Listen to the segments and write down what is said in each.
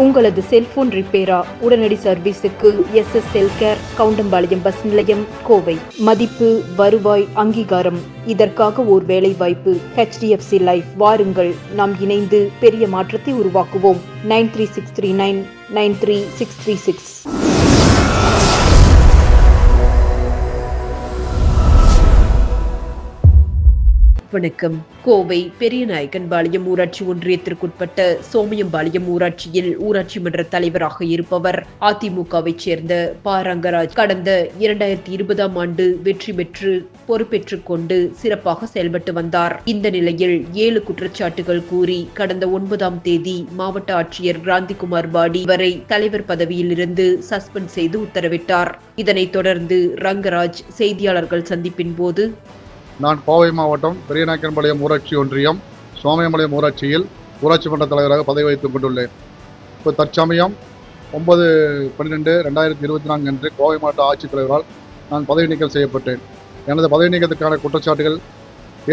உங்களது செல்போன் ரிப்பேரா? உடனடி சர்வீஸுக்கு SS கேர், கவுண்டம்பாளையம் பஸ் நிலையம், கோவை. மதிப்பு, வருவாய், அங்கீகாரம். இதற்காக ஓர் வேலை வாய்ப்பு. HDFC life. வாருங்கள், நாம் இணைந்து பெரிய மாற்றத்தை உருவாக்குவோம். 93639 93636. வணக்கம். கோவை பெரியநாயக்கன்பாளையம் ஊராட்சி ஒன்றியத்திற்குட்பட்ட சோமியம்பாளையம் ஊராட்சியில் ஊராட்சி மன்ற தலைவராக இருப்பவர் அதிமுகவை சேர்ந்த ப. ரங்கராஜ். கடந்த 2020ஆம் ஆண்டு வெற்றி பெற்று பொறுப்பேற்றுக் கொண்டு சிறப்பாக செயல்பட்டு வந்தார். இந்த நிலையில் 7 குற்றச்சாட்டுகள் கூறி கடந்த 9ஆம் தேதி மாவட்ட ஆட்சியர் கிராந்திகுமார் பாடி வரை தலைவர் பதவியில் இருந்து சஸ்பெண்ட் செய்து உத்தரவிட்டார். இதனைத் தொடர்ந்து ரங்கராஜ் செய்தியாளர்கள் சந்திப்பின் போது, நான் கோவை மாவட்டம் பெரியநாயக்கன்பாளையம் ஊராட்சி ஒன்றியம் சோமயம்பாளையம் ஊராட்சியில் ஊராட்சி மன்ற தலைவராக பதவி வகித்துக் கொண்டுள்ளேன். இப்போ தற்சமயம் 9/12/2024 அன்று கோவை மாவட்ட ஆட்சித்தலைவரால் நான் பதவி நீக்கம் செய்யப்பட்டேன். எனது பதவி நீக்கத்துக்கான குற்றச்சாட்டுகள்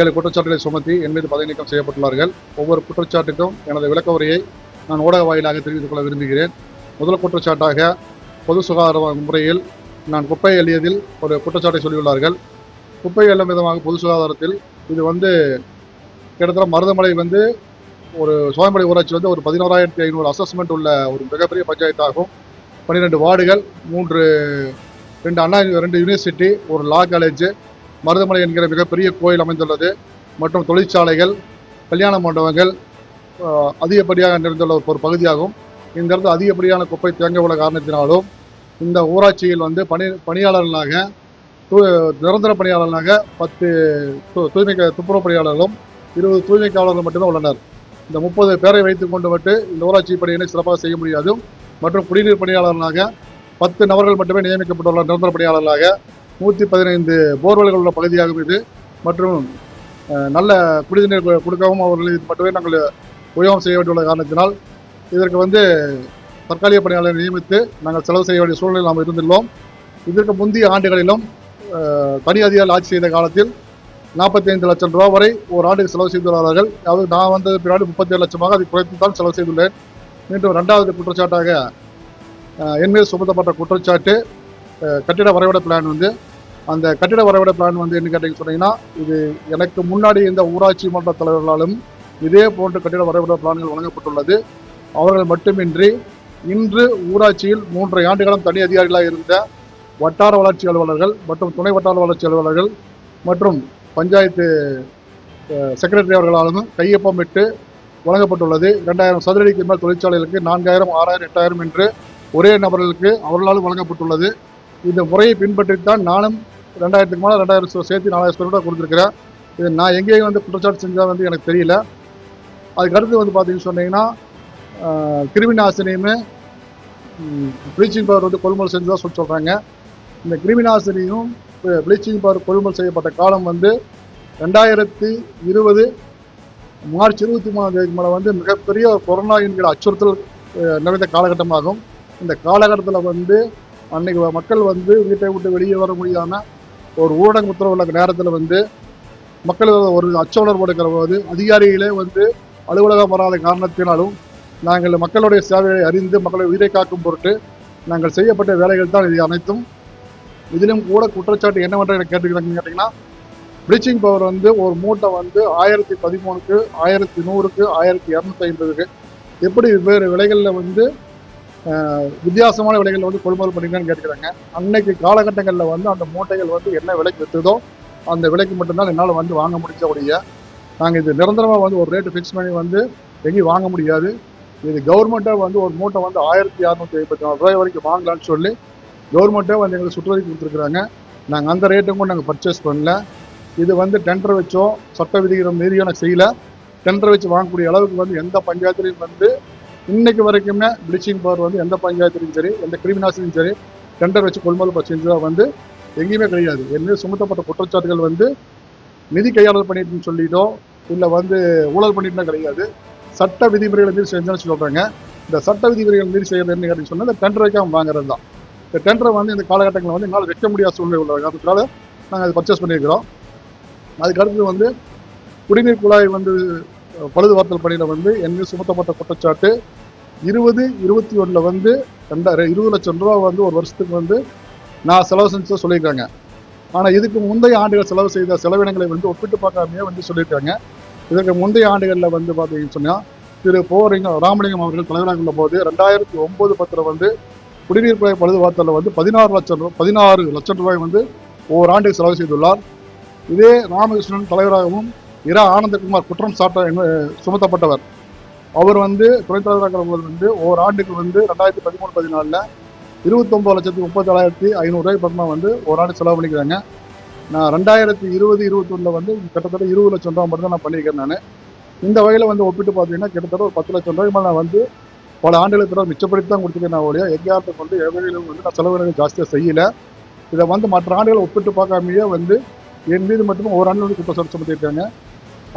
7 குற்றச்சாட்டுகளை சுமத்தி என் மீது பதவி நீக்கம் செய்யப்பட்டுள்ளார்கள். ஒவ்வொரு குற்றச்சாட்டுக்கும் எனது விளக்க உரையை நான் ஊடக வாயிலாக தெரிவித்துக் கொள்ள விரும்புகிறேன். முதல் குற்றச்சாட்டாக பொது சுகாதார முறையில் நான் குப்பை எறியதில் ஒரு குற்றச்சாட்டை சொல்லியுள்ளார்கள். குப்பை வெள்ளம் விதமாக பொது சுகாதாரத்தில் இது கிட்டத்தட்ட மருதமலை ஒரு சோமயம்பாளையம் ஊராட்சி ஒரு 11,500 அசஸ்மெண்ட் உள்ள ஒரு மிகப்பெரிய பஞ்சாயத்தாகும். 12 வார்டுகள், 2 யூனிவர்சிட்டி, ஒரு லா காலேஜ், மருதமலை என்கிற மிகப்பெரிய கோயில் அமைந்துள்ளது மற்றும் தொழிற்சாலைகள், கல்யாண மண்டபங்கள் அதிகப்படியாக நிறைந்துள்ள ஒரு பகுதியாகும். இந்த இடத்துல அதிகப்படியான குப்பை தேங்க உள்ள காரணத்தினாலும் இந்த ஊராட்சியில் பணியாளர்களாக நிரந்தர பணியாளர்களாக 10 துப்புரவு பணியாளர்களும் 20 தூய்மைக்காவலர்கள் மட்டுமே உள்ளனர். இந்த 30 பேரை வைத்துக் கொண்டு இந்த ஊராட்சி பணியினை சிறப்பாக செய்ய முடியாது. மற்றும் குடிநீர் பணியாளர்களாக 10 நபர்கள் மட்டுமே நியமிக்கப்பட்டுள்ள நிரந்தர பணியாளர்களாக 115 போர்வெல்கள் உள்ள பகுதியாகும் இது. மற்றும் நல்ல குடிநீர் கொடுக்கவும் அவர்கள் இது மட்டுமே நாங்கள் உபயோகம் செய்ய வேண்டியுள்ள காரணத்தினால் இதற்கு தற்காலிக பணியாளரை நியமித்து நாங்கள் செலவு செய்ய வேண்டிய சூழ்நிலையில் நாம் இருந்துள்ளோம். இதற்கு முந்தைய ஆண்டுகளிலும் தனி அதிகாரிகள் ஆட்சி செய்த காலத்தில் 45 லட்சம் ரூபாய் வரை ஒரு ஆண்டுக்கு செலவு செய்துள்ளார்கள். அதாவது நான் வந்தது பின்னாடி 37 லட்சமாக அதை குறைத்து தான் செலவு செய்துள்ளேன். மீண்டும் 2வது குற்றச்சாட்டாக என் மீது சுமத்தப்பட்ட குற்றச்சாட்டு கட்டிட வரைபட பிளான் அந்த கட்டிட வரைபட பிளான் என்ன கேட்டீங்கன்னு சொன்னீங்கன்னா, இது எனக்கு முன்னாடி இந்த ஊராட்சி மன்ற தலைவர்களாலும் இதே போன்ற கட்டிட வரைபட பிளான்கள் வழங்கப்பட்டுள்ளது. அவர்கள் மட்டுமின்றி இன்று ஊராட்சியில் 3 ஆண்டுகளும் தனி அதிகாரிகளாக இருந்த வட்டார வளர்ச்சி அலுவலர்கள் மற்றும் துணை வட்டார வளர்ச்சி அலுவலர்கள் மற்றும் பஞ்சாயத்து செக்ரட்டரி அவர்களாலும் கையொப்பமிட்டு வழங்கப்பட்டுள்ளது. 2000 சதுரடிக்கு மேல் தொழிற்சாலைகளுக்கு 4000, 6000, 8000 என்று ஒரே நபர்களுக்கு அவர்களாலும் வழங்கப்பட்டுள்ளது. இந்த முறையை பின்பற்றித்தான் நானும் 2000க்கு மேலே 2000 சேர்த்து 4000 ஸ்கொயர் ஃபீட்டாக கொடுத்துருக்கிறேன். இது நான் எங்கேயும் குற்றச்சாட்டு செஞ்சால் எனக்கு தெரியல. அதுக்கடுத்து பார்த்தீங்கன்னு சொன்னீங்கன்னா, கிருமி நாசினியுமே ப்ளீச்சிங் பவுடர் கொள்முதல் செஞ்சு தான் சொல்கிறாங்க. இந்த கிருமி நாசினியும் ப்ளீச்சிங் பவுடர் கொள்முதல் செய்யப்பட்ட காலம் 2020 மார்ச் 23ஆம் தேதிக்கு மேலே மிகப்பெரிய கொரோனா என்கிற அச்சுறுத்தல் நிறைந்த காலகட்டமாகும். இந்த காலகட்டத்தில் அன்னைக்கு மக்கள் வீட்டை விட்டு வெளியே வர முடியாமல் ஒரு ஊரடங்கு உத்தரவுள்ள நேரத்தில் மக்கள் ஒரு அச்ச உணர்வு எடுக்கிற போது அதிகாரிகளே அலுவலகம் வராத காரணத்தினாலும் நாங்கள் மக்களுடைய சேவையை அறிந்து மக்களை உயிரை காக்கும் பொருட்டு நாங்கள் செய்யப்பட்ட வேலைகள் தான் இது அனைத்தும். இதிலும் கூட குற்றச்சாட்டு என்னவென்று எனக்கு கேட்டுக்கிறாங்கன்னு கேட்டிங்கன்னா, ப்ளீச்சிங் பவுடர் ஒரு மூட்டை 1013க்கு, 1100க்கு, 1250க்கு எப்படி வெவ்வேறு விலைகளில் வித்தியாசமான விலைகளில் கொள்முதல் பண்ணிங்கன்னு கேட்டுக்கிறாங்க. அன்னைக்கு காலகட்டங்களில் அந்த மூட்டைகள் என்ன விலைக்கு விற்றுதோ அந்த விலைக்கு மட்டும்தான் என்னால் வாங்க முடிஞ்சபடிய நாங்கள் இது நிரந்தரமாக ஒரு ரேட்டு ஃபிக்ஸ் பண்ணி எங்கேயும் வாங்க முடியாது. இது கவர்மெண்ட்டே ஒரு மூட்டை 1654 ரூபாய் வரைக்கும் வாங்கலான்னு சொல்லி கவர்மெண்ட்டே எங்களுக்கு சுற்றுவதி கொடுத்துருக்குறாங்க. நாங்கள் அந்த ரேட்டும் கூட நாங்கள் பர்ச்சேஸ் பண்ணல. இது டெண்டர் வச்சோ சட்ட விதிகளை மீறியோ நான் செய்யலை. டெண்டர் வச்சு வாங்கக்கூடிய அளவுக்கு எந்த பஞ்சாயத்துலையும் இன்னைக்கு வரைக்குமே ப்ளீச்சிங் பவுடர் எந்த பஞ்சாயத்துலையும் சரி, எந்த கிருமிநாசினியும் சரி டெண்டர் வச்சு கொள்முதல் செஞ்சதாக எங்கேயுமே கிடையாது. என்ன சுமத்தப்பட்ட குற்றச்சாட்டுகள் நிதி கையாளர் பண்ணிட்டுன்னு சொல்லிட்டோ இல்லை ஊழல் பண்ணிட்டுனா கிடையாது. சட்ட விதிமுறைகளை மீறி செஞ்சோன்னு சொல்கிறாங்க. இந்த சட்ட விதிமுறைகள் மீறி செய்யறது என்ன கேட்டு சொன்னால் இந்த டெண்டர் வைக்காமல் வாங்குறது தான். இந்த டெண்டரை இந்த காலகட்டங்களில் என்னால் வைக்க முடியாத சூழ்நிலை உள்ள காரணத்தினால நாங்கள் அதை பர்ச்சேஸ் பண்ணியிருக்கிறோம். அதுக்கடுத்து குடிநீர் குழாய் பழுது வார்த்தல் பணியில் என் மீது சுமத்தப்பட்ட குற்றச்சாட்டு 2021 வந்து 20 லட்சம் ரூபா வந்து ஒரு வருஷத்துக்கு வந்து நான் செலவு செஞ்சு சொல்லியிருக்காங்க. ஆனால் இதுக்கு முந்தைய ஆண்டுகள் செலவு செய்த செலவினங்களை வந்து ஒப்பிட்டு பார்க்காமையே வந்து சொல்லியிருக்காங்க. இதற்கு முந்தைய ஆண்டுகளில் வந்து பார்த்தீங்கன்னு சொன்னால் திரு ராமலிங்கம் அவர்கள் தலைவராக உள்ள போது 2009-10 வந்து குடிநீர் குழாய் பழுதுபார்த்தலில் வந்து 16 லட்சம் ரூபாய் வந்து ஓராண்டுக்கு செலவு செய்துள்ளார். இதே ராமகிருஷ்ணன் தலைவராகவும் ஆனந்தகுமார் குற்றம் சுமத்தப்பட்டவர். அவர் வந்து துணைத் தலைவராக வந்து ஓராண்டுக்கு வந்து 2013-14 29,37,500 ரூபாய் வந்து ஓராண்டு செலவு பண்ணிக்கிறாங்க. நான் 2020-21 வந்து கிட்டத்தட்ட 20 லட்சம் ரூபாய் மட்டும் தான் நான் பண்ணியிருக்கேன். நான் இந்த வகையில் வந்து ஒப்பிட்டு பார்த்தீங்கன்னா கிட்டத்தட்ட ஒரு 10 லட்சம் ரூபாய் மேலே நான் வந்து பல ஆண்டுகளுக்கு பிறகு மிச்சப்படுத்தி தான் கொடுத்துருக்கேன். ஒழிய எங்கேயாவது வந்து எவ்வளவு வந்து நான் செலவினங்கள் ஜாஸ்தியாக செய்யலை. இதை வந்து மற்ற ஆண்டுகளை ஒப்பிட்டு பார்க்காமையே வந்து என் மீது மட்டும் ஓராண்டு வந்து குற்றம் சுமத்திருக்காங்க.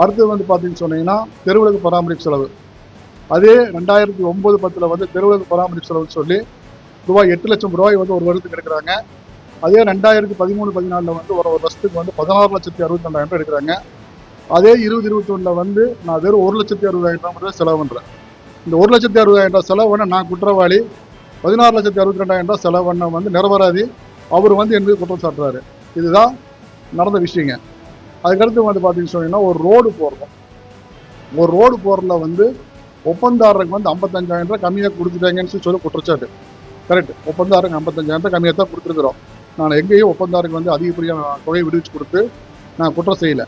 அடுத்தது வந்து பார்த்தீங்கன்னு சொன்னீங்கன்னா தெருவிளக்கு பராமரிப்பு செலவு. அதே 2009-10 வந்து தெருவிளக்கு பராமரிப்பு செலவுன்னு சொல்லி ரூபாய் 8 லட்சம் ரூபாய் வந்து ஒரு வருடத்துக்கு எடுக்கிறாங்க. அதே 2013-14 வந்து ஒரு வருஷத்துக்கு வந்து 16,62,000 எடுக்கிறாங்க. அதே 2021 வந்து நான் வெறும் 1,60,60,000 ரூபாய் செலவு பண்ணுறேன். இந்த 1,60,60,000 செலவு பண்ண நான் குற்றவாளி, 16,62,000 செலவு பண்ண வந்து நிரபராதி. அவர் வந்து என் மீது குற்றம் சாட்டுறாரு. இதுதான் நடந்த விஷயங்க. அதுக்கடுத்து வந்து பார்த்தீங்கன்னு சொன்னீங்கன்னா ஒரு ரோடு போடுறோம். ஒரு ரோடு போடுறதுல வந்து ஒப்பந்தாரருக்கு வந்து 55,000 ரூபாய் கம்மியாக கொடுத்துட்டாங்கன்னு சொல்லி குற்றச்சாட்டு. கரெக்ட், ஒப்பந்தாருக்கு 55,000 ரூபாய் கம்மியாக தான் கொடுத்துருக்குறோம். நான் எங்கேயும் ஒப்பந்தாருக்கு வந்து அதிகப்படியான தொகையை விடுவிச்சு கொடுத்து நான் குற்றம் செய்யலை.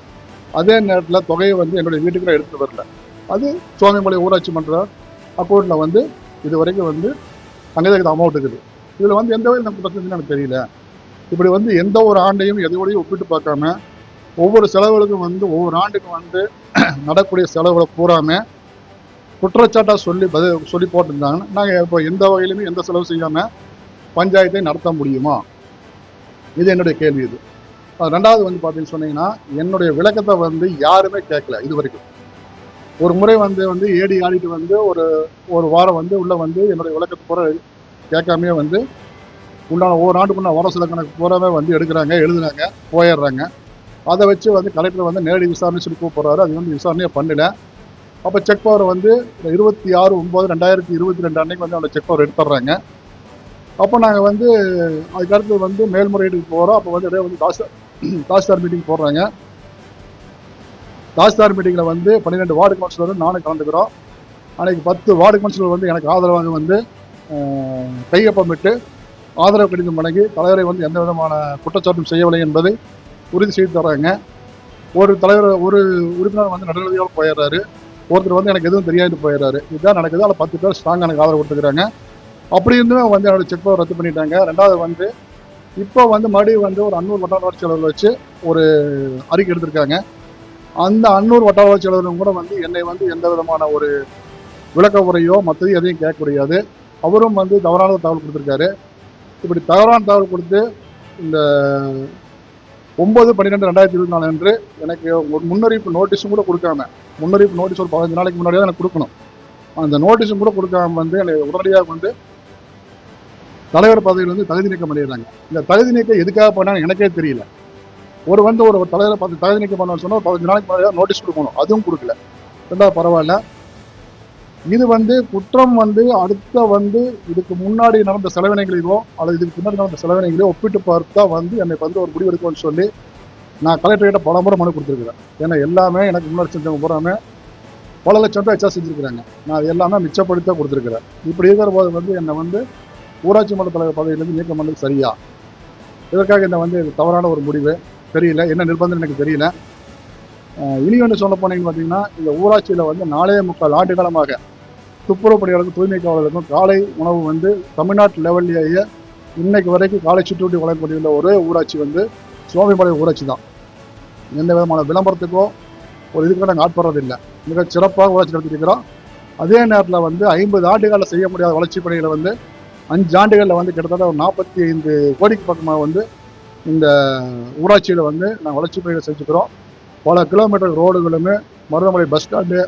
அதே நேரத்தில் தொகையை வந்து என்னுடைய வீட்டுக்குள்ள எடுத்துகிட்டு வரல. அது சுவாமிமலை ஊராட்சி மன்ற அக்கௌண்ட்டில் வந்து இது வரைக்கும் வந்து அங்கே அமௌண்ட் இருக்குது. இதில் வந்து எந்த வகையில் நான் குற்றம் செஞ்சுன்னு எனக்கு தெரியல. இப்படி வந்து எந்த ஒரு ஆண்டையும் எதையோடையும் ஒப்பிட்டு பார்க்காம ஒவ்வொரு செலவுகளுக்கும் வந்து ஒவ்வொரு ஆண்டுக்கும் வந்து நடக்கூடிய செலவுகளை பூராம குற்றச்சாட்டாக சொல்லி போட்டிருந்தாங்கன்னா நாங்கள் இப்போ எந்த வகையிலுமே எந்த செலவு செய்யாமல் பஞ்சாயத்தை நடத்த முடியுமா? இது என்னுடைய கேள்வி. இது ரெண்டாவது வந்து பார்த்தீங்கன்னு சொன்னீங்கன்னா என்னுடைய விளக்கத்தை வந்து யாருமே கேட்கல இது வரைக்கும். ஒரு முறை வந்து ஏடி ஆடிட்டு வந்து ஒரு வாரம் வந்து உள்ள வந்து என்னுடைய விளக்கத்தை பூரா கேட்காமையே வந்து உண்டான ஒவ்வொரு ஆண்டுக்குள்ள வரவு கணக்கு பூராவே வந்து எடுக்கிறாங்க, எழுதுறாங்க, போயிடுறாங்க. அதை வச்சு வந்து கலெக்டர் வந்து நேரடி விசாரணை சொல்லி கூப்பிட்றாரு. அது வந்து விசாரணையே பண்ணல. அப்போ செக் பவர் வந்து 26/9/2022 அன்னைக்கு வந்து அந்த செக் பவர் எடுத்துடுறாங்க. அப்போ நாங்கள் வந்து அதுக்கடுத்து வந்து மேல்முறையீட்டுக்கு போகிறோம். அப்போ வந்து வந்து தாசில்தார் மீட்டிங் போடுறாங்க. தாசில்தார் மீட்டிங்கில் வந்து 12 வார்டு கவுன்சிலரும் நானும் கலந்துக்கிறோம். அன்றைக்கி 10 வார்டு கவுன்சிலர் வந்து எனக்கு ஆதரவாக வந்து கையொப்பமிட்டு ஆதரவு கடிதம் வழங்கி தலைவரை வந்து எந்த விதமான குற்றச்சாட்டும் செய்யவில்லை என்பதை உறுதி செய்து தர்றாங்க. ஒரு உறுப்பினர் வந்து நடுநிலையோடு போயிடுறாரு. ஒருத்தர் வந்து எனக்கு எதுவும் தெரியாது போயிடுறாரு. இதுதான் நடக்குது. அதில் 10 பேர் ஸ்ட்ராங் எனக்கு ஆதரவு கொடுத்துக்கிறாங்க. அப்படி இருந்துமே வந்து என்னோட செக் பவர் ரத்து பண்ணிட்டாங்க. ரெண்டாவது வந்து இப்போ வந்து மறுபடியும் வந்து ஒரு அன்னூர் வட்டார வளர்ச்சி அலுவலர் வச்சு ஒரு அறிக்கை எடுத்திருக்காங்க. அந்த அன்னூர் வட்டார வளர்ச்சி அலுவலரும் கூட வந்து என்னை வந்து எந்த விதமான ஒரு விளக்க உரையோ மற்றது எதையும் கேட்க முடியாது. அவரும் வந்து தவறான தகவல் கொடுத்துருக்காரு. இப்படி தவறான தகவல் கொடுத்து இந்த 9/12/2024 அன்று எனக்கு ஒரு முன்னறிவிப்பு நோட்டீஸும் கூட கொடுக்காம, முன்னறிவிப்பு நோட்டீஸ் ஒரு 15 நாளைக்கு முன்னாடியே தான் எனக்கு கொடுக்கணும். அந்த நோட்டீஸும் கூட கொடுக்காம வந்து என்னை உடனடியாக வந்து தலைவர் பதவியில் வந்து தகுதி நீக்கம் பண்ணிடுறாங்க. இந்த தகுதி நீக்கம் எதுக்காக பண்ணாங்க எனக்கே தெரியல. ஒரு தலைவரை பார்த்து தகுதி நீக்கம் பண்ணணும்னு சொன்னால் 15 நாளைக்கு முன்னாடி நோட்டீஸ் கொடுக்கணும். அதுவும் கொடுக்கல. ரெண்டாவது பரவாயில்ல. இது வந்து குற்றம் வந்து அடுத்த வந்து இதுக்கு முன்னாடி நடந்த செலவினங்களையோ அல்லது இதுக்கு பின்னாடி நடந்த செலவினங்களையோ ஒப்பிட்டு பார்த்தா வந்து என்னை வந்து ஒரு முடிவு எடுக்கணும்னு சொல்லி நான் கலெக்டர்கிட்ட பல முறை மனு கொடுத்துருக்குறேன். ஏன்னா எல்லாமே எனக்கு முன்னாடி செஞ்சவங்க பூராமே பல லட்சம் ரூபாய் எச்சா செஞ்சுருக்கிறாங்க. நான் அது எல்லாமே மிச்சப்படுத்த கொடுத்துருக்குறேன். இப்படி இருக்கிற போது வந்து என்னை வந்து ஊராட்சி மன்ற தலைவர் பதவியிலேருந்து நீக்கம் பண்ணது சரியா? இதற்காக இந்த வந்து தவறான ஒரு முடிவு தெரியல. என்ன நிர்பந்தம் எனக்கு தெரியல. இனி ஒன்று சொல்ல போனீங்கன்னு பார்த்தீங்கன்னா இந்த ஊராட்சியில் வந்து 4.25 ஆண்டு காலமாக துப்புரவு பணியாளருக்கும் தூய்மை காவலருக்கும் காலை உணவு வந்து தமிழ்நாட்டு லெவல்லையே இன்னைக்கு வரைக்கும் காலை சுற்றுவட்டி வழங்கக்கூடிய ஒரே ஊராட்சி வந்து சுவாமிமலை ஊராட்சி தான். எந்த விதமான விளம்பரத்துக்கோ ஒரு இதுக்கு நாங்கள் ஆட்படுறது இல்லை. மிக சிறப்பாக ஊராட்சி நடத்திருக்கிறோம். அதே நேரத்தில் வந்து 50 ஆண்டுகளில் செய்ய முடியாத வளர்ச்சி பணிகளை வந்து 5 ஆண்டுகளில் வந்து கிட்டத்தட்ட ஒரு 45 கோடிக்கு பக்கமாக வந்து இந்த ஊராட்சியில் வந்து நாங்கள் வளர்ச்சி பணிகளை செஞ்சுக்கிறோம். பல கிலோமீட்டர் ரோடுகளுமே மருதமலை பஸ் ஸ்டாண்டு,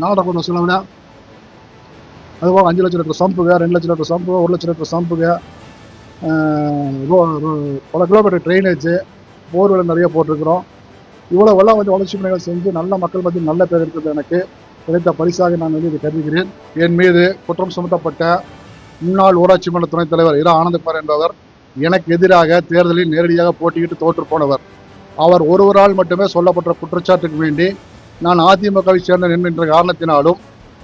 நாடகம் செலவில் அதுபோக 5 லட்சம் லிட்டர் சம்புங்க, 2 லட்சம் லிட்டர் சம்பு, 1 லட்சம் லிட்டர் சம்புங்க, பல கிலோமீட்டர் ட்ரைனேஜ், போர்வெல் நிறைய போட்டிருக்கிறோம். இவ்வளோவெல்லாம் வந்து வளர்ச்சி பணிகள் செஞ்சு நல்ல மக்கள் மத்தியில் நல்ல பேர் இருக்குது எனக்கு. கிடைத்த பரிசாக நான் இதை கருதுகிறேன். என் மீது குற்றம் சுமத்தப்பட்ட முன்னாள் ஊராட்சி மன்ற துணைத் தலைவர் இரா ஆனந்தகுமார் என்பவர் எனக்கு எதிராக தேர்தலில் நேரடியாக போட்டியிட்டு தோற்று போனவர். அவர் ஒருவரால் மட்டுமே சொல்லப்பட்ட குற்றச்சாட்டுக்கு வேண்டி நான் அதிமுகவை சேர்ந்த என்கின்ற காரணத்தினாலும்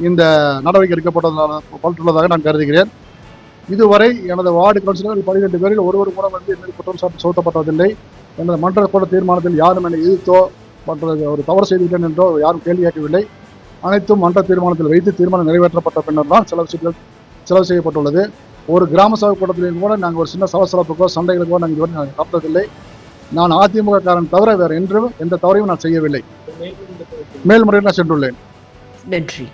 இந்த நடவடிக்கை எடுக்கப்பட்டுள்ளதாக நான் கருதுகிறேன். இதுவரை எனது வார்டு கவுன்சிலர்கள் 12 பேரில் ஒருவர் கூட வந்து என்னுடைய குற்றம் சுமத்தப்பட்டதில்லை. எனது மன்ற கூட தீர்மானத்தில் யாரும் என்னை எதிர்த்தோ மற்ற ஒரு தவறு செய்துவிட்டேன் என்றோ யாரும் கேள்வி கேட்கவில்லை. அனைத்தும் மன்ற தீர்மானத்தில் வைத்து தீர்மானம் நிறைவேற்றப்பட்ட பின்னர் தான் சில விஷயங்கள் செலவு செய்யப்பட்டுள்ளது. ஒரு கிராம சபை கூட்டத்திலையும் கூட நாங்கள் ஒரு சின்ன சலசலப்புக்கோ சண்டைகளுக்கோ நாங்கள் இதுவரை நடந்ததில்லை. நான் அதிமுக காரன் தவிர வேறு என்றும் எந்த தவறையும் நான் செய்யவில்லை. மேல்முறையில் நான் சென்றுள்ளேன். நன்றி.